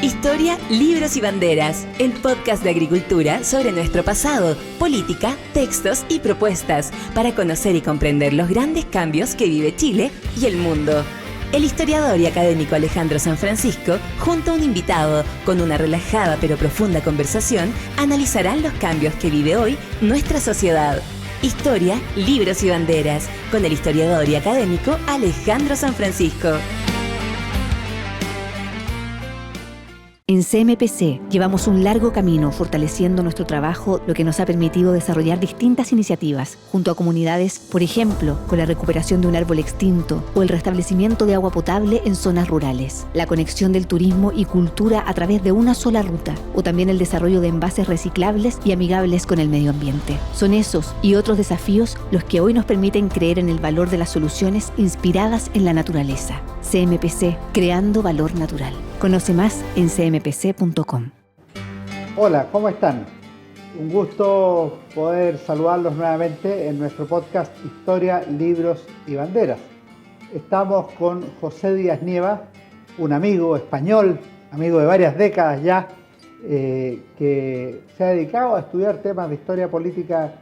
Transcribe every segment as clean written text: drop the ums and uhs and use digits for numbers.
Historia, libros y banderas, el podcast de agricultura sobre nuestro pasado, política, textos y propuestas para conocer y comprender los grandes cambios que vive Chile y el mundo. El historiador y académico Alejandro San Francisco, junto a un invitado, con una relajada pero profunda conversación, analizarán los cambios que vive hoy nuestra sociedad. Historia, libros y banderas, con el historiador y académico Alejandro San Francisco. En CMPC llevamos un largo camino fortaleciendo nuestro trabajo, lo que nos ha permitido desarrollar distintas iniciativas junto a comunidades, por ejemplo, con la recuperación de un árbol extinto o el restablecimiento de agua potable en zonas rurales, la conexión del turismo y cultura a través de una sola ruta, o también el desarrollo de envases reciclables y amigables con el medio ambiente. Son esos y otros desafíos los que hoy nos permiten creer en el valor de las soluciones inspiradas en la naturaleza. CMPC, creando valor natural. Conoce más en cmpc.com. Hola, ¿cómo están? Un gusto poder saludarlos nuevamente en nuestro podcast Historia, Libros y Banderas. Estamos con José Díaz Nieva, un amigo español, amigo de varias décadas ya, que se ha dedicado a estudiar temas de historia política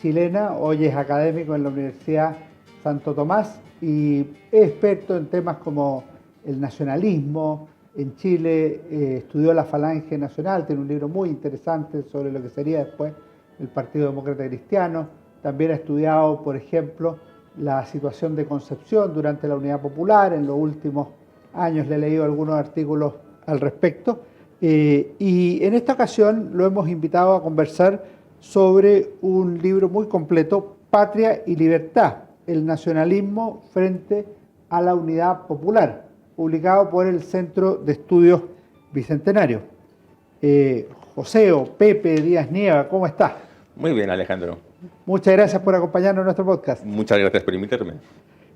chilena. Hoy es académico en la Universidad Santo Tomás y es experto en temas como el nacionalismo. En Chile estudió la Falange Nacional, tiene un libro muy interesante sobre lo que sería después el Partido Demócrata Cristiano. También ha estudiado, por ejemplo, la situación de Concepción durante la Unidad Popular. En los últimos años le he leído algunos artículos al respecto. Y en esta ocasión lo hemos invitado a conversar sobre un libro muy completo, Patria y Libertad, el nacionalismo frente a la Unidad Popular, publicado por el Centro de Estudios Bicentenario. José o Pepe Díaz Nieva, ¿cómo estás? Muy bien, Alejandro. Muchas gracias por acompañarnos en nuestro podcast. Muchas gracias por invitarme.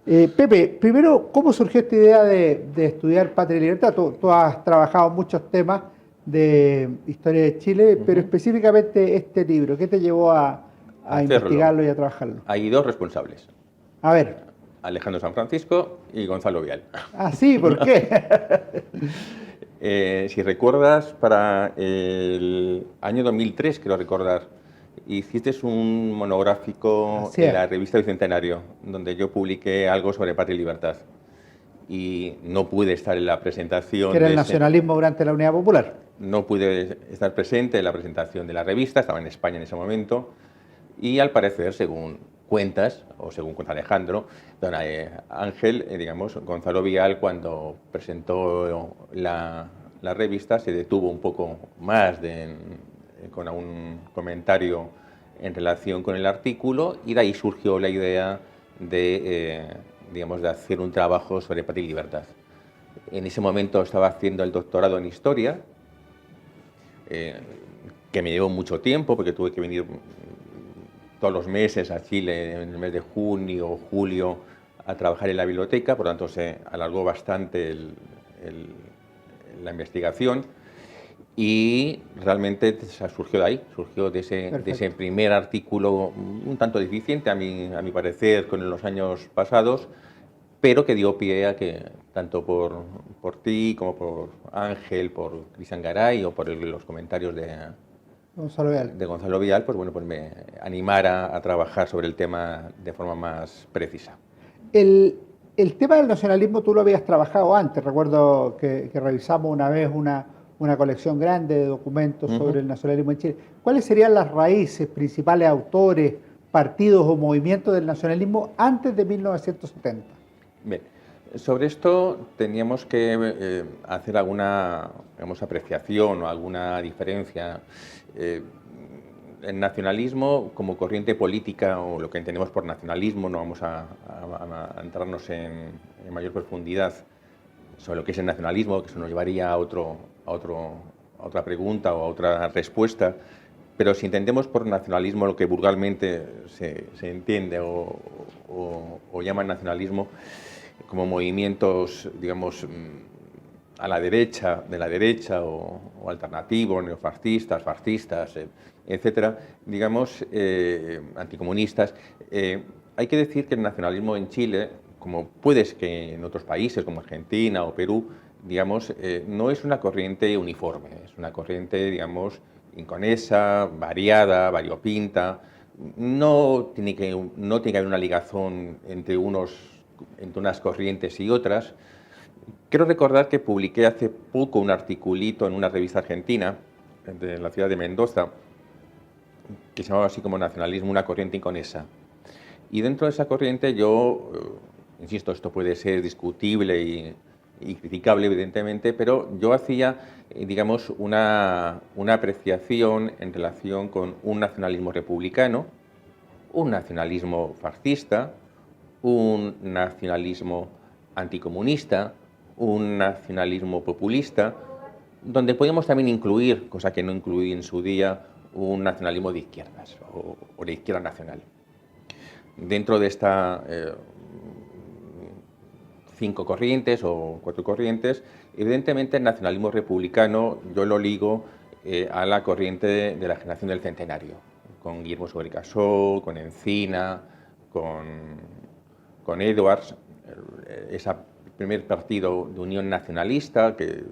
Pepe, primero, ¿cómo surgió esta idea de estudiar Patria y Libertad? Tú has trabajado muchos temas de historia de Chile, pero específicamente este libro, ¿qué te llevó a investigarlo y a trabajarlo? Hay dos responsables. A ver. Alejandro San Francisco y Gonzalo Vial. Ah, sí, ¿por qué? Si recuerdas, para el año 2003, quiero recordar, hiciste un monográfico en la revista Bicentenario, donde yo publiqué algo sobre Patria y Libertad. Y no pude estar en la presentación. ¿Que era el nacionalismo durante la Unidad Popular? No pude estar presente en la presentación de la revista, estaba en España en ese momento. Y al parecer, según cuentas, o según cuenta Alejandro, don Ángel, Gonzalo Vial, cuando presentó la revista, se detuvo un poco más con un comentario en relación con el artículo, y de ahí surgió la idea de hacer un trabajo sobre Patria y Libertad. En ese momento estaba haciendo el doctorado en Historia, que me llevó mucho tiempo, porque tuve que venir todos los meses a Chile, en el mes de junio o julio, a trabajar en la biblioteca, por lo tanto se alargó bastante la investigación, y realmente surgió de ahí, surgió de ese primer artículo un tanto deficiente a mi parecer con los años pasados, pero que dio pie a que tanto por ti como por Ángel, por Cristian Garay o por los comentarios de Gonzalo Vial, pues me animara a trabajar sobre el tema de forma más precisa. El tema del nacionalismo tú lo habías trabajado antes. Recuerdo que revisamos una vez una colección grande de documentos sobre el nacionalismo en Chile. ¿Cuáles serían las raíces, principales autores, partidos o movimientos del nacionalismo antes de 1970? Bien, sobre esto teníamos que hacer alguna apreciación o alguna diferencia. El nacionalismo como corriente política, o lo que entendemos por nacionalismo, no vamos a entrarnos en mayor profundidad sobre lo que es el nacionalismo, que eso nos llevaría a otra pregunta o a otra respuesta, pero si entendemos por nacionalismo lo que vulgarmente se entiende o llaman nacionalismo como movimientos, a la derecha, de la derecha o alternativos, neofascistas, fascistas, etcétera, anticomunistas. Hay que decir que el nacionalismo en Chile, como puedes que en otros países como Argentina o Perú, digamos, no es una corriente uniforme, es una corriente, digamos, inconesa, variada, variopinta. No tiene que haber una ligazón entre unas corrientes y otras. Quiero recordar que publiqué hace poco un articulito en una revista argentina de la ciudad de Mendoza, que se llamaba así como Nacionalismo, una corriente inconesa. Y dentro de esa corriente yo, insisto, esto puede ser discutible y criticable, evidentemente, pero yo hacía, digamos, una apreciación en relación con un nacionalismo republicano, un nacionalismo fascista, un nacionalismo anticomunista, un nacionalismo populista, donde podíamos también incluir, cosa que no incluí en su día, un nacionalismo de izquierdas o de izquierda nacional. Dentro de estas 5 corrientes o 4 corrientes, evidentemente el nacionalismo republicano yo lo ligo a la corriente de la generación del centenario, con Guillermo Sobrecasó, con Encina, con Edwards, ese primer partido de Unión Nacionalista que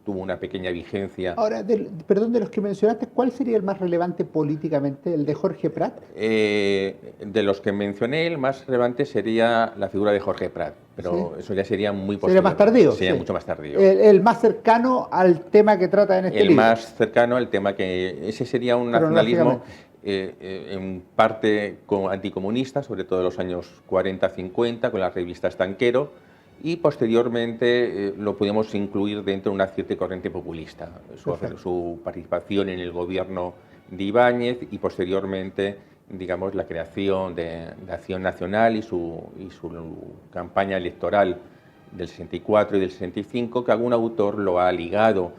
tuvo una pequeña vigencia. Ahora, perdón, de los que mencionaste, ¿cuál sería el más relevante políticamente? ¿El de Jorge Prat? De los que mencioné, el más relevante sería la figura de Jorge Prat, pero sí, eso ya sería muy posterior. ¿Sería más tardío? Sería sí, mucho más tardío. El más cercano al tema que trata en este libro. El más cercano al tema que... Ese sería un nacionalismo en parte anticomunista, sobre todo en los años 40-50, con la revista Estanquero, y posteriormente lo podemos incluir dentro de una cierta corriente populista, su participación en el gobierno de Ibáñez y posteriormente, digamos, la creación de Acción Nacional y su campaña electoral del 64 y del 65, que algún autor lo ha ligado,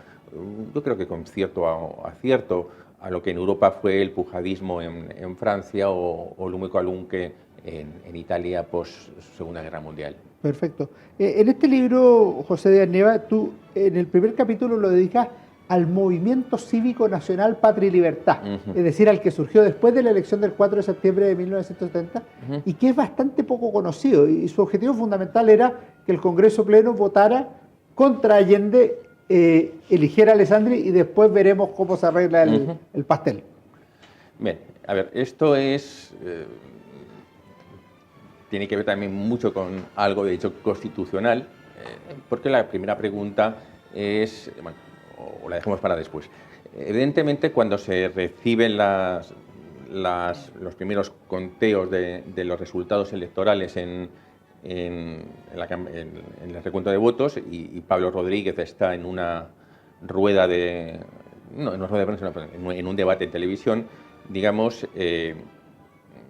yo creo que con cierto acierto, a lo que en Europa fue el pujadismo en Francia o el Lumecalunque en Italia post Segunda Guerra Mundial. Perfecto. En este libro, José Díaz Nieva, tú en el primer capítulo lo dedicas al Movimiento Cívico Nacional Patria y Libertad, es decir, al que surgió después de la elección del 4 de septiembre de 1970 y que es bastante poco conocido. Y su objetivo fundamental era que el Congreso Pleno votara contra Allende, eligiera a Alessandri y después veremos cómo se arregla el pastel. Bien, a ver, esto es... tiene que ver también mucho con algo de hecho constitucional, porque la primera pregunta es, bueno, o la dejemos para después. Evidentemente, cuando se reciben los primeros conteos de los resultados electorales en el recuento de votos y Pablo Rodríguez está en una rueda de... no en una rueda de prensa, en un debate en televisión, digamos...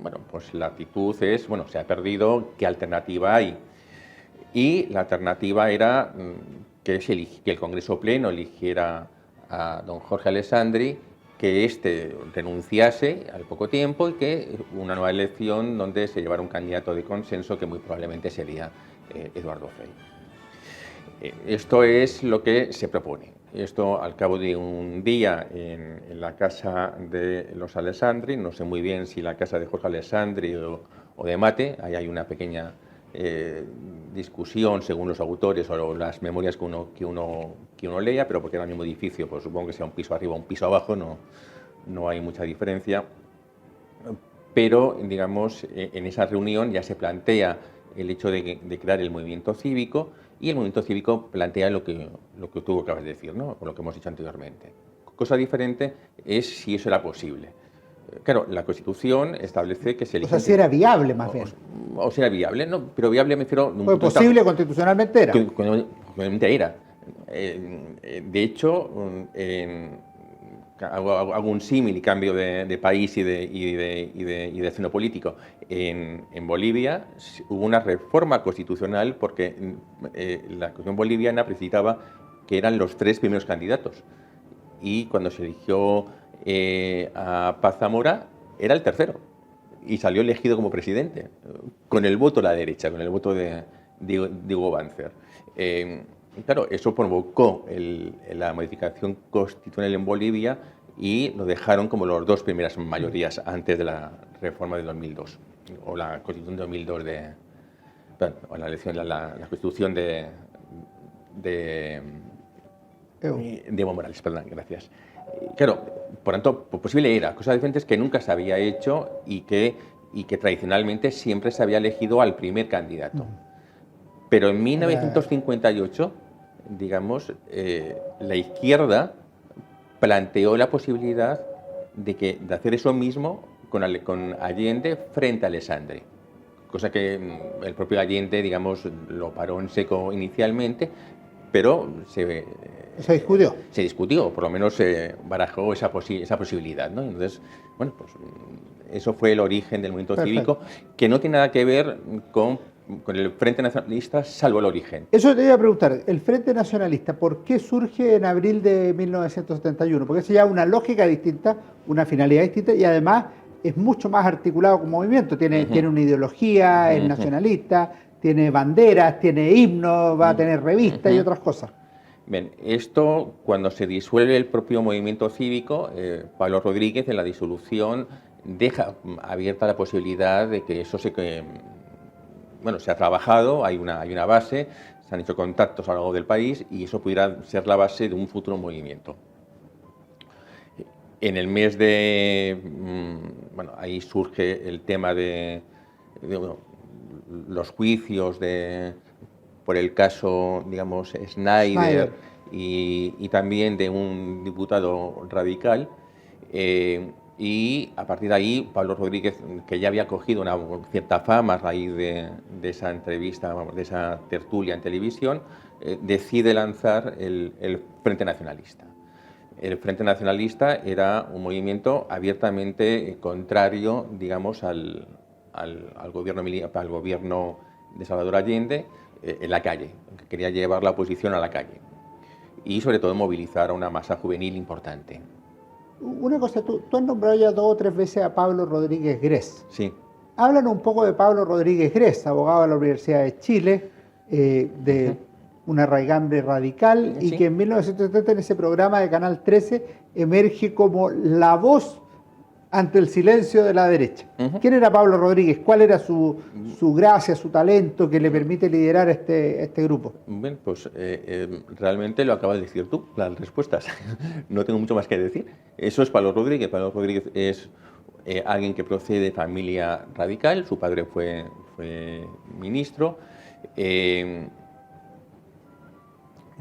bueno, pues la actitud es, bueno, se ha perdido, ¿qué alternativa hay? Y la alternativa era que el Congreso Pleno eligiera a don Jorge Alessandri, que éste renunciase al poco tiempo y que una nueva elección donde se llevara un candidato de consenso que muy probablemente sería Eduardo Frei. Esto es lo que se propone. Esto al cabo de un día en la casa de los Alessandri, no sé muy bien si la casa de Jorge Alessandri o de Mate, ahí hay una pequeña discusión según los autores o las memorias que uno lea, pero porque era el mismo edificio, pues supongo que sea un piso arriba o un piso abajo, no hay mucha diferencia. Pero, digamos, en esa reunión ya se plantea el hecho de crear el movimiento cívico, y el movimiento cívico plantea lo que tú acabas de decir, ¿no? O lo que hemos dicho anteriormente. Cosa diferente es si eso era posible. Claro, la Constitución establece que se elige... O sea, si era viable, más bien. O si era viable, no, pero viable me refiero... Pues posible constitucionalmente era. Constitucionalmente era. De hecho, hago un símil y cambio de país y de destino político. En Bolivia hubo una reforma constitucional porque la Constitución boliviana precisaba que eran los 3 primeros candidatos. Y cuando se eligió a Paz Zamora, era el tercero. Y salió elegido como presidente, con el voto de la derecha, con el voto de Diego Banzer. Claro, eso provocó la modificación constitucional en Bolivia y lo dejaron como los 2 primeras mayorías antes de la reforma de 2002, o la Constitución de 2002 o la elección, la Constitución Evo Morales, perdón, gracias. Claro, por tanto, posible era, cosas diferentes que nunca se había hecho y que tradicionalmente siempre se había elegido al primer candidato. Pero en 1958, digamos, la izquierda planteó la posibilidad de hacer eso mismo con Allende frente a Alessandri, cosa que el propio Allende, digamos, lo paró en seco inicialmente, pero se discutió. Se discutió, por lo menos se barajó esa posibilidad, ¿no? Entonces, bueno, pues eso fue el origen del movimiento cívico, que no tiene nada que ver con el Frente Nacionalista, salvo el origen. Eso te iba a preguntar, el Frente Nacionalista, ¿por qué surge en abril de 1971? Porque eso ya es una lógica distinta, una finalidad distinta y además es mucho más articulado como movimiento. Tiene una ideología, es nacionalista, tiene banderas, tiene himnos, va a tener revistas y otras cosas. Bien, esto cuando se disuelve el propio movimiento cívico, Pablo Rodríguez en la disolución deja abierta la posibilidad de que eso se ha trabajado, hay una base, se han hecho contactos a lo largo del país y eso pudiera ser la base de un futuro movimiento. En el mes de... ahí surge el tema de los juicios por el caso, digamos, Schneider. Y también de un diputado radical. Y a partir de ahí, Pablo Rodríguez, que ya había cogido una cierta fama a raíz de esa entrevista, de esa tertulia en televisión, decide lanzar el Frente Nacionalista. El Frente Nacionalista era un movimiento abiertamente contrario, digamos, al gobierno de Salvador Allende en la calle, que quería llevar la oposición a la calle y sobre todo movilizar a una masa juvenil importante. Una cosa, tú has nombrado ya 2 o 3 veces a Pablo Rodríguez Gress. Sí. Háblanos un poco de Pablo Rodríguez Gress, abogado de la Universidad de Chile, de una raigambre radical, y que en 1970 en ese programa de Canal 13 emerge como la voz ante el silencio de la derecha. ¿Quién era Pablo Rodríguez? ¿Cuál era su gracia, su talento que le permite liderar este grupo? Bueno, pues realmente lo acabas de decir tú, las respuestas. No tengo mucho más que decir. Eso es Pablo Rodríguez. Pablo Rodríguez es alguien que procede de familia radical. Su padre fue ministro.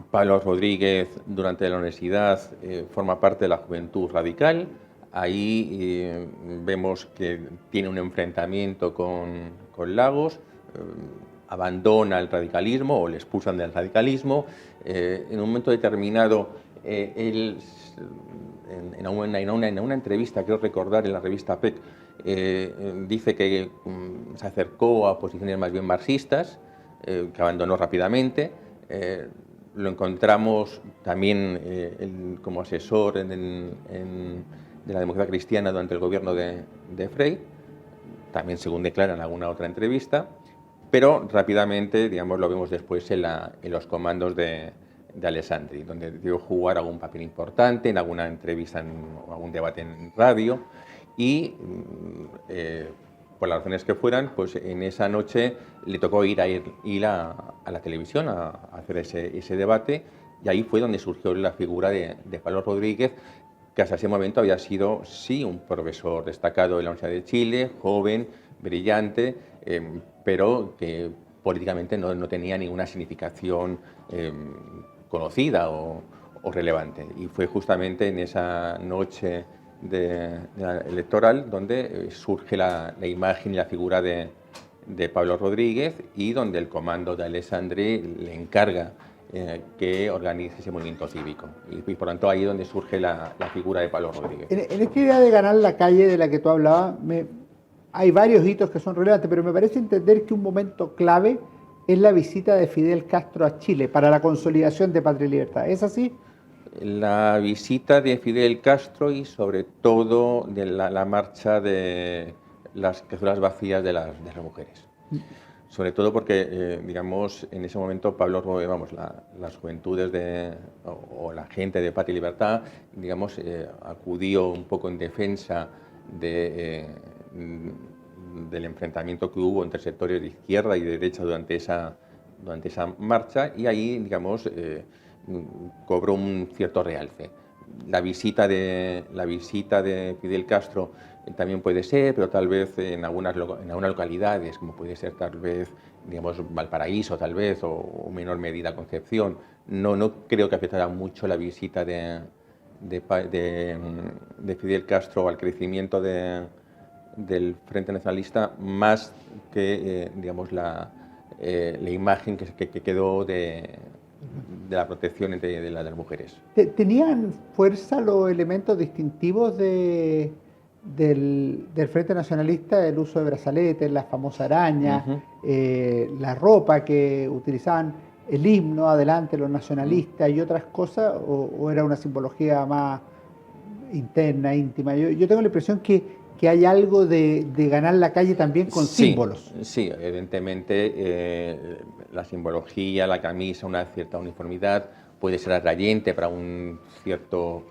Pablo Rodríguez, durante la universidad, forma parte de la Juventud Radical. Ahí vemos que tiene un enfrentamiento con Lagos, abandona el radicalismo o le expulsan del radicalismo. En un momento determinado, él, en una entrevista, creo recordar, en la revista PEC, dice que se acercó a posiciones más bien marxistas, que abandonó rápidamente. Lo encontramos también como asesor de la democracia cristiana durante el gobierno de Frei, también según declara en alguna otra entrevista, pero rápidamente, digamos, lo vemos después en los comandos de Alessandri, donde debió jugar algún papel importante en alguna entrevista o algún debate en radio y por las razones que fueran, pues en esa noche le tocó ir a la televisión a hacer ese debate y ahí fue donde surgió la figura de Pablo Rodríguez, que hasta ese momento había sido, sí, un profesor destacado de la Universidad de Chile, joven, brillante, pero que políticamente no tenía ninguna significación conocida o relevante. Y fue justamente en esa noche electoral donde surge la imagen y la figura de Pablo Rodríguez y donde el comando de Alessandri le encarga que organice ese movimiento cívico. Y por tanto ahí es donde surge la figura de Pablo Rodríguez. En esta idea de ganar la calle de la que tú hablabas, hay varios hitos que son relevantes, pero me parece entender que un momento clave es la visita de Fidel Castro a Chile para la consolidación de Patria y Libertad. ¿Es así? La visita de Fidel Castro y sobre todo de la marcha de las cazuelas vacías de las mujeres. Sobre todo porque, digamos, en ese momento Pablo, las juventudes o la gente de Patria y Libertad, digamos, acudió un poco en defensa del enfrentamiento que hubo entre sectores de izquierda y de derecha durante esa durante esa marcha, y ahí, digamos, cobró un cierto realce. La visita de Fidel Castro también puede ser, pero tal vez en algunas localidades, como puede ser tal vez, digamos, Valparaíso, tal vez, o menor medida Concepción, no creo que afectara mucho la visita de Fidel Castro al crecimiento del Frente Nacionalista, más que, digamos, la imagen que quedó de la protección de las mujeres. ¿Tenían fuerza los elementos distintivos del Frente Nacionalista, el uso de brazaletes, la famosa araña, la ropa que utilizaban, el himno, adelante los nacionalistas y otras cosas, o era una simbología más interna, íntima? Yo tengo la impresión que hay algo de ganar la calle también con símbolos. Sí, evidentemente la simbología, la camisa, una cierta uniformidad puede ser atrayente para un cierto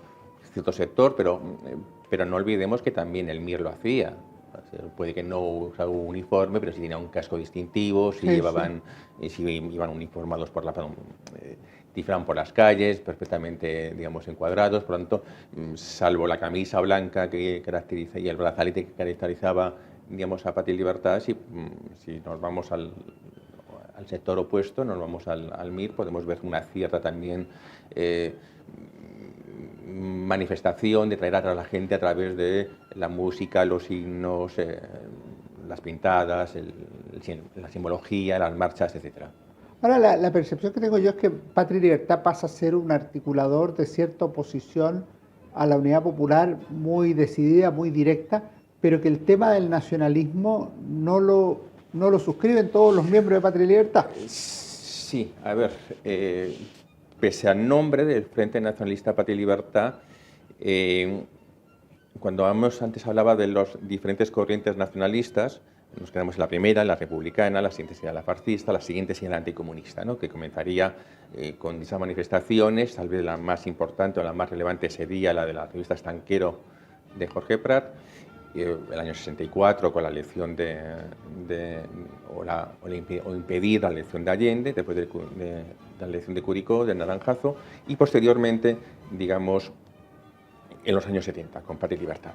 sector, pero no olvidemos que también el MIR lo hacía. Puede que no usara un uniforme, pero sí tenía un casco distintivo, si iban uniformados disfrazaban por las calles, perfectamente, digamos, encuadrados. Por lo tanto, salvo la camisa blanca que caracteriza y el brazalete que caracterizaba, digamos, a Patria y Libertad, si nos vamos al sector opuesto, nos vamos al MIR, podemos ver una cierta también manifestación de traer a la gente a través de la música, los himnos, las pintadas, la simbología, las marchas, etcétera. Ahora, la percepción que tengo yo es que Patria y Libertad pasa a ser un articulador de cierta oposición a la unidad popular muy decidida, muy directa, pero que el tema del nacionalismo no lo suscriben todos los miembros de Patria y Libertad. Sí, a ver, pese al nombre del Frente Nacionalista Patria y Libertad, cuando antes hablaba de las diferentes corrientes nacionalistas, nos quedamos en la primera, la republicana, la siguiente sería la fascista, la siguiente sería la anticomunista, ¿no? Que comenzaría con esas manifestaciones. Tal vez la más importante o la más relevante sería la de la revista Estanquero de Jorge Prat, el año 64, con la elección o impedir la elección de Allende, después de la elección de Curicó, del Naranjazo, y posteriormente, digamos, en los años 70, con Patria y Libertad.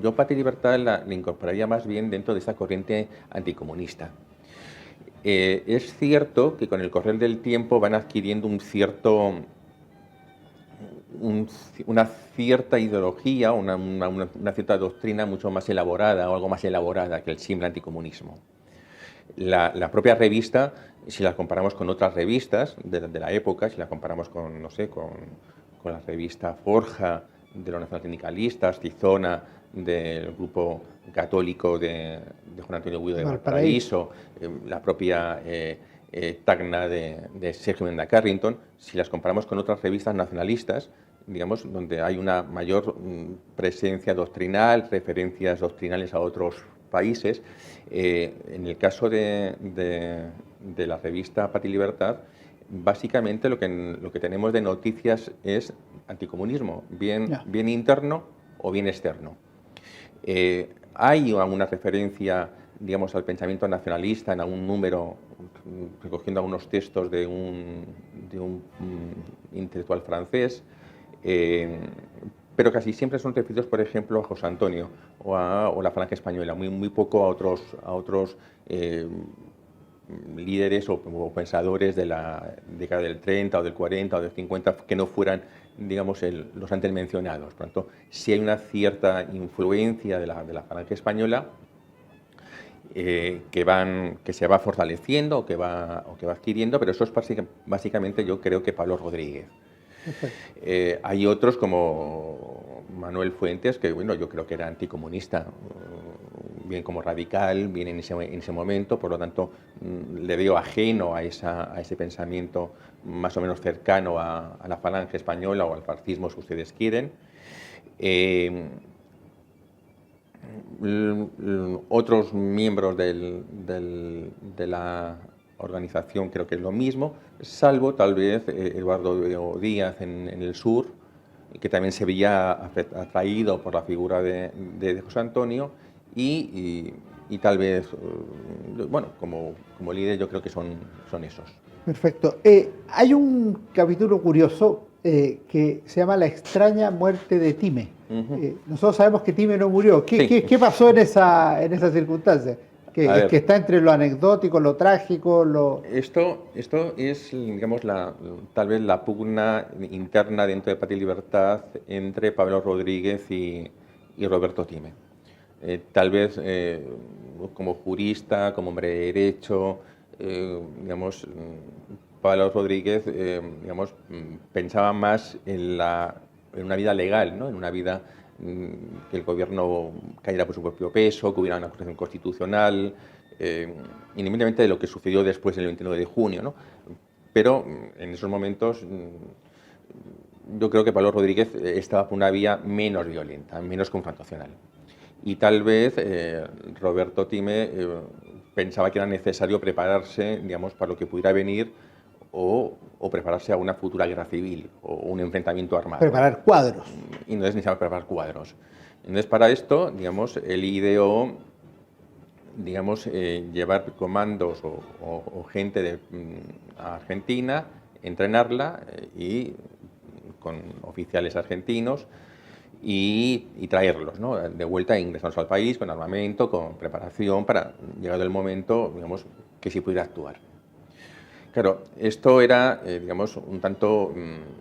Yo Patria y Libertad la incorporaría más bien dentro de esa corriente anticomunista. Es cierto que con el correr del tiempo van adquiriendo una cierta ideología, una cierta doctrina mucho más elaborada o algo más elaborada que el simple anticomunismo. La propia revista, si la comparamos con otras revistas de la época, si la comparamos con, no sé, con la revista Forja de los nacionalsindicalistas, Tizona del grupo católico de Juan Antonio Guido de Valparaíso, la propia Tacna de Sergio Menda Carrington, si las comparamos con otras revistas nacionalistas, digamos, donde hay una mayor presencia doctrinal, referencias doctrinales a otros países, en el caso de la revista Patria y Libertad, básicamente lo que tenemos de noticias es anticomunismo, bien interno o bien externo. Hay alguna referencia, digamos, al pensamiento nacionalista en algún número, recogiendo algunos textos de un intelectual francés, pero casi siempre son referidos, por ejemplo, a José Antonio o la Falange Española, muy poco a otros líderes o pensadores de la década del 30 o del 40 o del 50 que no fueran, digamos, los antes mencionados. Por lo tanto, sí hay una cierta influencia de la Falange Española que se va fortaleciendo o que va adquiriendo, pero eso es básicamente, yo creo, que Pablo Rodríguez. Hay otros como Manuel Fuentes, que bueno, yo creo que era anticomunista, bien como radical, bien en ese momento, por lo tanto le veo ajeno a ese pensamiento más o menos cercano a la Falange Española o al fascismo, si ustedes quieren. Otros miembros de la organización creo que es lo mismo, salvo tal vez Eduardo Díaz en el sur, que también se veía atraído por la figura de José Antonio, y y tal vez, bueno, como líder yo creo que son esos. Perfecto. Hay un capítulo curioso que se llama La extraña muerte de Time. Nosotros sabemos que Time no murió. ¿Qué pasó en esa circunstancia? Que está entre lo anecdótico, lo trágico, Esto es, digamos, tal vez la pugna interna dentro de Patria y Libertad entre Pablo Rodríguez y Roberto Time. Tal vez como jurista, como hombre de derecho, digamos, Pablo Rodríguez, digamos, pensaba más en una vida legal, ¿no? En una vida que el gobierno cayera por su propio peso, que hubiera una acusación constitucional, independientemente de lo que sucedió después del 29 de junio, ¿no? Pero en esos momentos yo creo que Pablo Rodríguez estaba por una vía menos violenta, menos confrontacional. Y tal vez Roberto Time pensaba que era necesario prepararse, digamos, para lo que pudiera venir o prepararse a una futura guerra civil o un enfrentamiento armado. Preparar cuadros. Y no es necesario preparar cuadros. Entonces, para esto, digamos, él ideó, digamos, llevar comandos o gente de Argentina, entrenarla y con oficiales argentinos y traerlos, ¿no? De vuelta, ingresarlos al país con armamento, con preparación para, llegado el momento, digamos, que sí pudiera actuar. Claro, esto era, digamos, un tanto,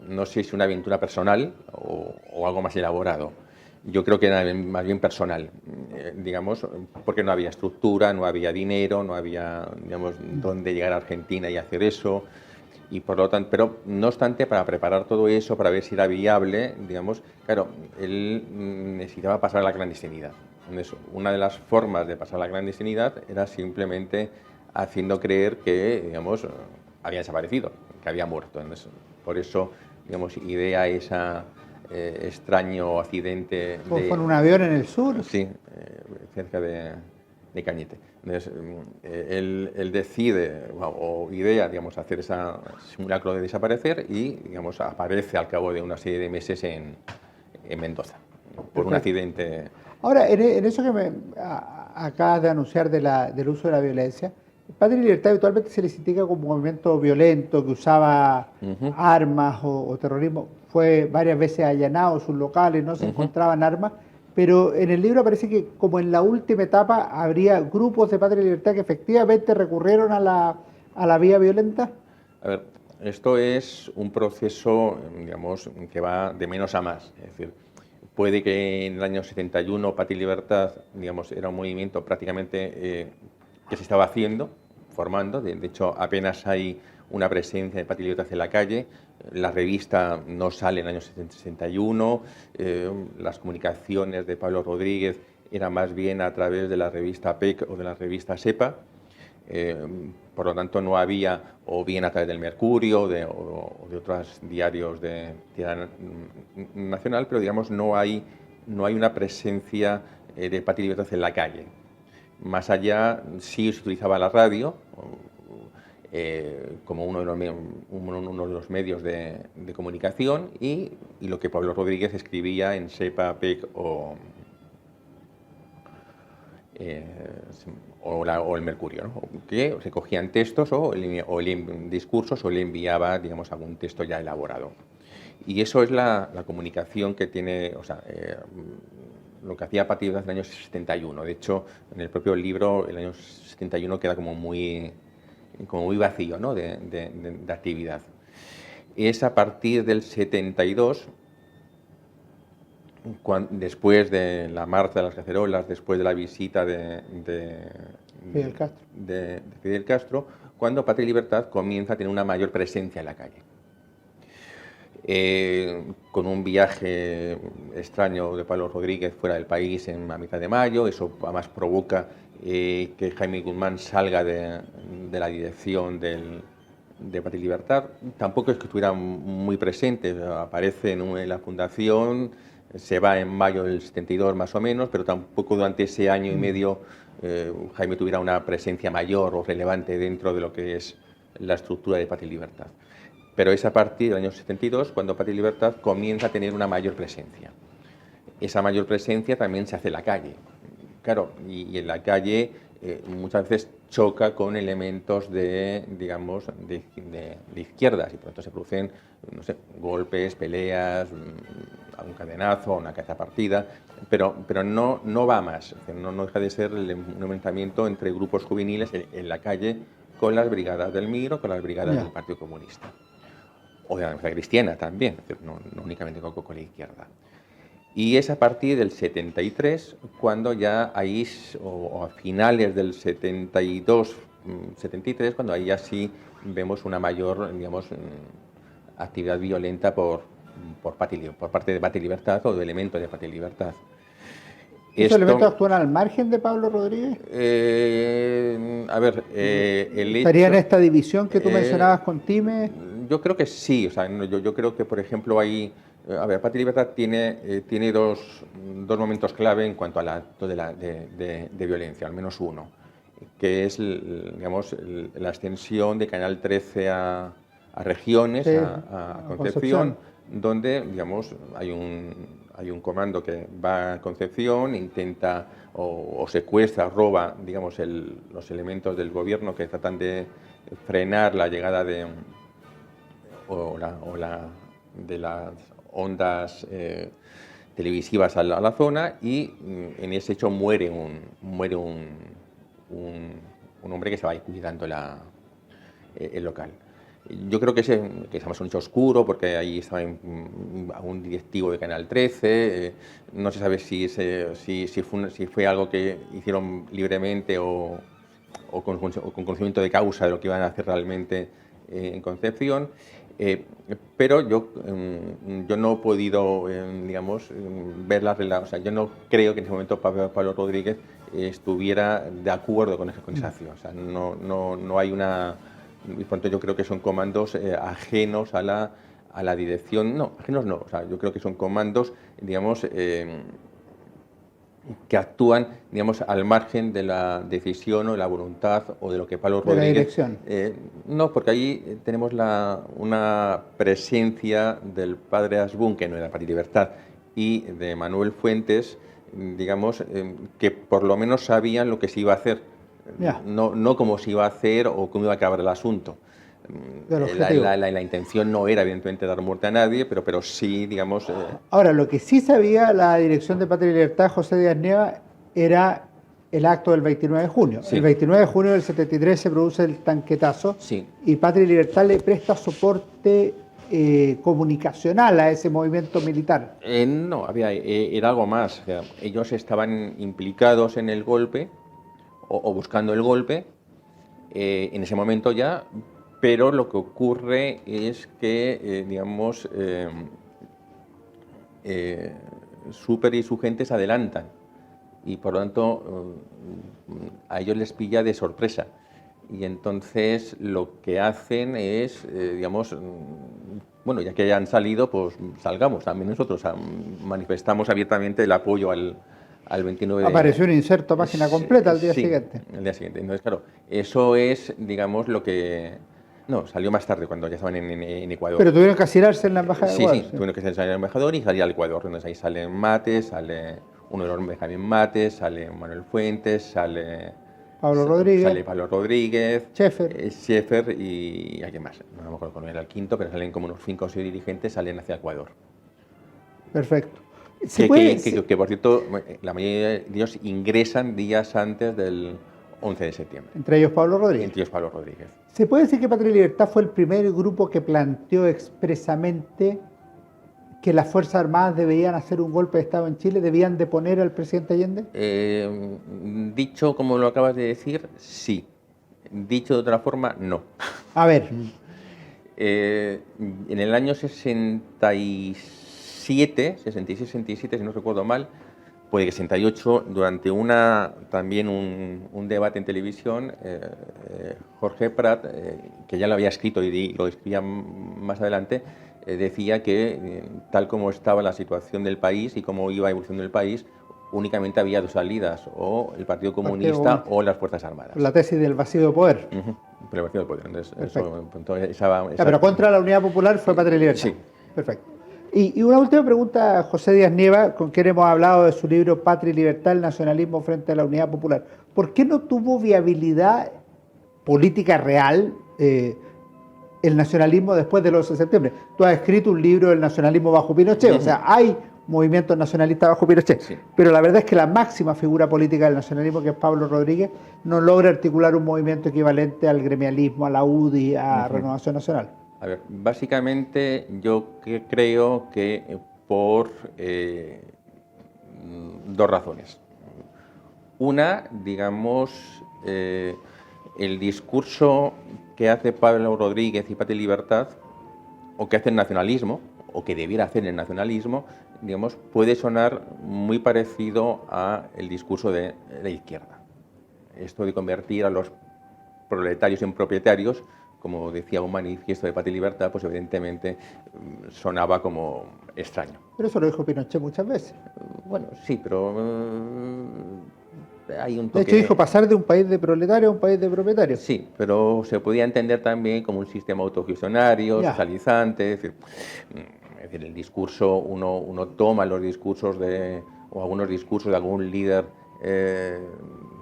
no sé si una aventura personal o algo más elaborado. Yo creo que era más bien personal, digamos, porque no había estructura, no había dinero, no había, digamos, dónde llegar a Argentina y hacer eso. Y por lo tanto, pero no obstante, para preparar todo eso, para ver si era viable, digamos, claro, él necesitaba pasar a la clandestinidad. Entonces, una de las formas de pasar a la clandestinidad era simplemente haciendo creer que, digamos, había desaparecido, que había muerto. Entonces, por eso, digamos, idea esa extraño accidente. ¿Fue en un avión en el sur? Sí, cerca de Cañete. Entonces, él decide o idea, digamos, hacer ese simulacro de desaparecer y, digamos, aparece al cabo de una serie de meses en Mendoza por un accidente. Ahora, en eso que acabas de anunciar del uso de la violencia, Patria y Libertad habitualmente se les indica como un movimiento violento que usaba armas o terrorismo. Fue varias veces allanado sus locales, no se encontraban armas, pero en el libro aparece que como en la última etapa habría grupos de Patria y Libertad que efectivamente recurrieron a la vía violenta. A ver, esto es un proceso, digamos, que va de menos a más. Es decir, puede que en el año 71 Patria y Libertad, digamos, era un movimiento prácticamente que se estaba haciendo, formando. De hecho, apenas hay una presencia de Patria y Libertad en la calle. La revista no sale en el año 61. Las comunicaciones de Pablo Rodríguez eran más bien a través de la revista PEC o de la revista SEPA. Por lo tanto, no había, o bien a través del Mercurio o de otros diarios de tirada nacional, pero digamos no hay una presencia de Patria y Libertad en la calle. Más allá, sí se utilizaba la radio como uno de los medios de comunicación y lo que Pablo Rodríguez escribía en SEPA, PEC o el Mercurio, ¿no? Que se cogían textos o discursos o le enviaba, digamos, algún texto ya elaborado. Y eso es la comunicación que tiene, o sea, lo que hacía Patria en el año 71. De hecho, en el propio libro, el año 71 queda como muy vacío, ¿no? de actividad. Es a partir del 72, después de la marcha de las cacerolas, después de la visita de Fidel Castro, cuando Patria y Libertad comienza a tener una mayor presencia en la calle. Con un viaje extraño de Pablo Rodríguez fuera del país en a mitad de mayo, eso además provoca que Jaime Guzmán salga de la dirección de Patria y Libertad. Tampoco es que estuviera muy presente, aparece en la fundación, se va en mayo del 72 más o menos, pero tampoco durante ese año y medio Jaime tuviera una presencia mayor o relevante dentro de lo que es la estructura de Patria y Libertad. Pero es a partir del año 72 cuando Patria y Libertad comienza a tener una mayor presencia. Esa mayor presencia también se hace en la calle. claro, y en la calle muchas veces choca con elementos de, digamos, de izquierdas, y por lo tanto se producen, no sé, golpes, peleas, algún cadenazo, una caza partida, pero no va más, es decir, no deja de ser un enfrentamiento entre grupos juveniles en la calle con las brigadas del MIR o con las brigadas del Partido Comunista. O de la Democracia Cristiana también, es decir, no únicamente con la izquierda. Y es a partir del 73 cuando ya ahí, o a finales del 72, 73, cuando ahí ya sí vemos una mayor, digamos, actividad violenta por parte de Patria y Libertad o de elementos de Patria y Libertad. ¿Esos elementos actúan al margen de Pablo Rodríguez? A ver, ¿estaría en esta división que tú mencionabas con Time? Yo creo que sí, o sea, yo creo que, por ejemplo, hay... A ver, Patria y Libertad tiene dos momentos clave en cuanto al acto de violencia, al menos uno, que es, digamos, la extensión de Canal 13 a regiones, sí, a Concepción, donde, digamos, hay un comando que va a Concepción, intenta o secuestra, roba, digamos, los elementos del gobierno que tratan de frenar la llegada de las ondas televisivas a la zona, y en ese hecho muere un hombre que se va cuidando el local. Yo creo que es más un hecho oscuro, porque ahí estaba un directivo de Canal 13, no se sabe si fue algo que hicieron libremente o con conocimiento de causa de lo que iban a hacer realmente en Concepción. Pero yo no he podido, digamos, ver las relaciones. O sea, yo no creo que en ese momento Pablo Rodríguez estuviera de acuerdo con esa acción. O sea, no hay una... Y por tanto yo creo que son comandos ajenos a la dirección. No, ajenos no. O sea, yo creo que son comandos, digamos, que actúan, digamos, al margen de la decisión o la voluntad o de lo que Pablo Rodríguez... ¿De la dirección? No, porque ahí tenemos una presencia del padre Asbun, que no era Patria y Libertad, y de Manuel Fuentes, digamos, que por lo menos sabían lo que se iba a hacer, no cómo se iba a hacer o cómo iba a acabar el asunto. La intención no era, evidentemente, dar muerte a nadie, pero sí, digamos... Ahora, lo que sí sabía la dirección de Patria y Libertad, José Díaz Nieva, era el acto del 29 de junio. Sí. El 29 de junio del 73 se produce el tanquetazo, sí, y Patria y Libertad le presta soporte comunicacional a ese movimiento militar. No, era algo más. O sea, ellos estaban implicados en el golpe o buscando el golpe en ese momento ya. Pero lo que ocurre es que, digamos, Súper y su gente se adelantan y, por lo tanto, a ellos les pilla de sorpresa. Y entonces lo que hacen es, digamos, bueno, ya que han salido, pues salgamos también nosotros. Manifestamos abiertamente el apoyo al 29 de... Apareció un inserto, página completa al día siguiente. El día siguiente. Entonces, claro, eso es, digamos, lo que... No, salió más tarde, cuando ya estaban en Ecuador. Pero tuvieron que asilarse en la embajada de Ecuador. Sí, tuvieron que asilarse en el embajador y salir al Ecuador. Entonces ahí sale Mates, sale uno de los Benjamín Mates, sale Manuel Fuentes, sale Pablo Rodríguez. Sale Pablo Rodríguez, Schaeffer y alguien más. No me acuerdo cuál era el quinto, pero salen como unos 5 o 6 dirigentes, salen hacia Ecuador. Perfecto. Que por cierto, la mayoría de ellos ingresan días antes del 11 de septiembre. Entre ellos Pablo Rodríguez. Entre ellos Pablo Rodríguez. ¿Se puede decir que Patria y Libertad fue el primer grupo que planteó expresamente que las Fuerzas Armadas debían hacer un golpe de Estado en Chile, debían deponer al presidente Allende? Dicho como lo acabas de decir, sí. Dicho de otra forma, no. A ver. En el año 66, 67, si no recuerdo mal, puede que 68, durante también un debate en televisión, Jorge Prat, que ya lo había escrito y lo escribía más adelante, decía que tal como estaba la situación del país y cómo iba evolucionando el país, únicamente había dos salidas, o el Partido Comunista o las Fuerzas Armadas. La tesis del vacío de poder. El vacío de poder. Entonces, pero contra la Unidad Popular fue Patria y Libertad. Sí. Perfecto. Y una última pregunta, José Díaz Nieva, con quien hemos hablado de su libro Patria y Libertad, el nacionalismo frente a la unidad popular. ¿Por qué no tuvo viabilidad política real el nacionalismo después del 11 de septiembre? Tú has escrito un libro del nacionalismo bajo Pinochet, o sea, hay movimientos nacionalistas bajo Pinochet, sí. Pero la verdad es que la máxima figura política del nacionalismo, que es Pablo Rodríguez, no logra articular un movimiento equivalente al gremialismo, a la UDI, a Renovación Nacional. A ver, básicamente yo creo que por dos razones. Una, digamos, el discurso que hace Pablo Rodríguez y Patria y Libertad, o que hace el nacionalismo, o que debiera hacer el nacionalismo, digamos, puede sonar muy parecido al discurso de la izquierda. Esto de convertir a los proletarios en propietarios, como decía un manifiesto de Patria y Libertad, pues evidentemente sonaba como extraño. Pero eso lo dijo Pinochet muchas veces. Bueno, sí, pero hay un toque... De hecho dijo pasar de un país de proletarios a un país de propietarios. Sí, pero se podía entender también como un sistema autogestionario, socializante, es decir, el discurso, uno toma los discursos o algunos discursos de algún líder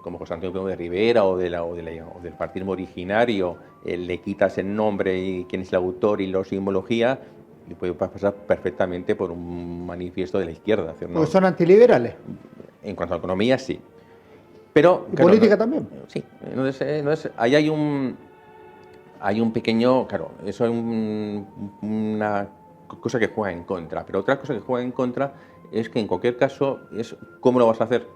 como José Antonio Primo de Rivera o del partismo originario, le quitas el nombre y quién es el autor y la simbología, y puede pasar perfectamente por un manifiesto de la izquierda. Porque son antiliberales. En cuanto a economía, sí. Pero, ¿Y claro, política también? Sí. Entonces ahí hay un pequeño... Claro, eso es una cosa que juega en contra. Pero otra cosa que juega en contra es que en cualquier caso es cómo lo vas a hacer.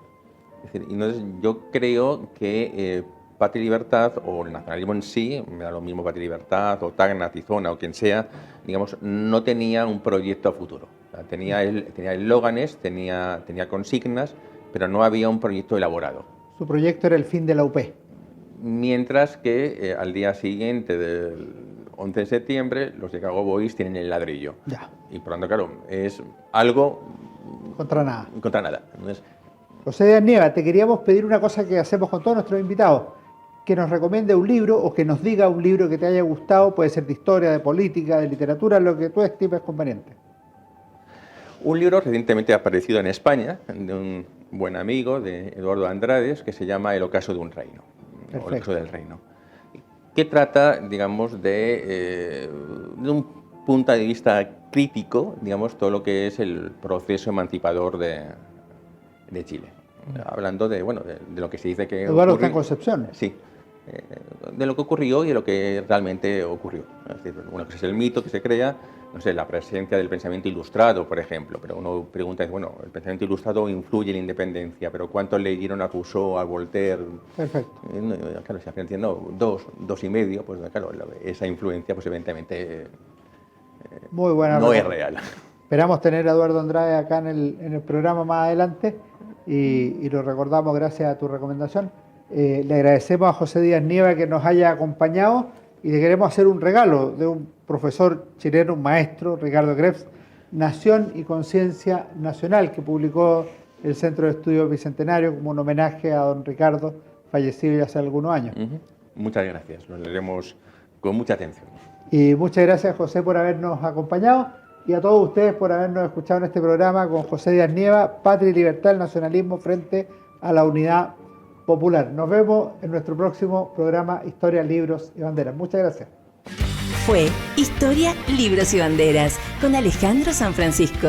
Es decir, entonces yo creo que Patria y Libertad, o el nacionalismo en sí, me da lo mismo Patria y Libertad, o Tacna, Tizona, o quien sea, digamos, no tenía un proyecto a futuro. O sea, tenía eslóganes, tenía consignas, pero no había un proyecto elaborado. Su proyecto era el fin de la UP. Mientras que al día siguiente del 11 de septiembre, los Chicago Boys tienen el ladrillo. Ya. Y por lo tanto, claro, es algo... Contra nada. Contra nada. Entonces, José Díaz Nieva, te queríamos pedir una cosa que hacemos con todos nuestros invitados, que nos recomiende un libro o que nos diga un libro que te haya gustado, puede ser de historia, de política, de literatura, lo que tú estimes conveniente. Un libro recientemente aparecido en España, de un buen amigo, de Eduardo Andrades, que se llama El ocaso de un reino, o El ocaso del reino, que trata, digamos, de un punto de vista crítico, digamos, todo lo que es el proceso emancipador de Chile. Hablando de lo que se dice que Eduardo está en Concepción. Sí, de lo que ocurrió y de lo que realmente ocurrió. Es decir, una cosa es el mito que se crea, no sé, la presencia del pensamiento ilustrado, por ejemplo, pero uno pregunta, bueno, el pensamiento ilustrado influye en la independencia, pero ¿cuántos leyeron a Rousseau, a Voltaire? Perfecto. Claro, si aprenden dos y medio, pues claro, esa influencia, pues evidentemente muy buena no es real. Esperamos tener a Eduardo Andrade acá en el programa más adelante y lo recordamos gracias a tu recomendación. Le agradecemos a José Díaz Nieva que nos haya acompañado y le queremos hacer un regalo de un profesor chileno, un maestro, Ricardo Krebs, Nación y Conciencia Nacional, que publicó el Centro de Estudios Bicentenario como un homenaje a don Ricardo, fallecido ya hace algunos años. Muchas gracias, lo leeremos con mucha atención. Y muchas gracias, José, por habernos acompañado y a todos ustedes por habernos escuchado en este programa con José Díaz Nieva, Patria y Libertad, el nacionalismo frente a la unidad popular. Nos vemos en nuestro próximo programa Historia, Libros y Banderas. Muchas gracias. Fue Historia, Libros y Banderas con Alejandro San Francisco.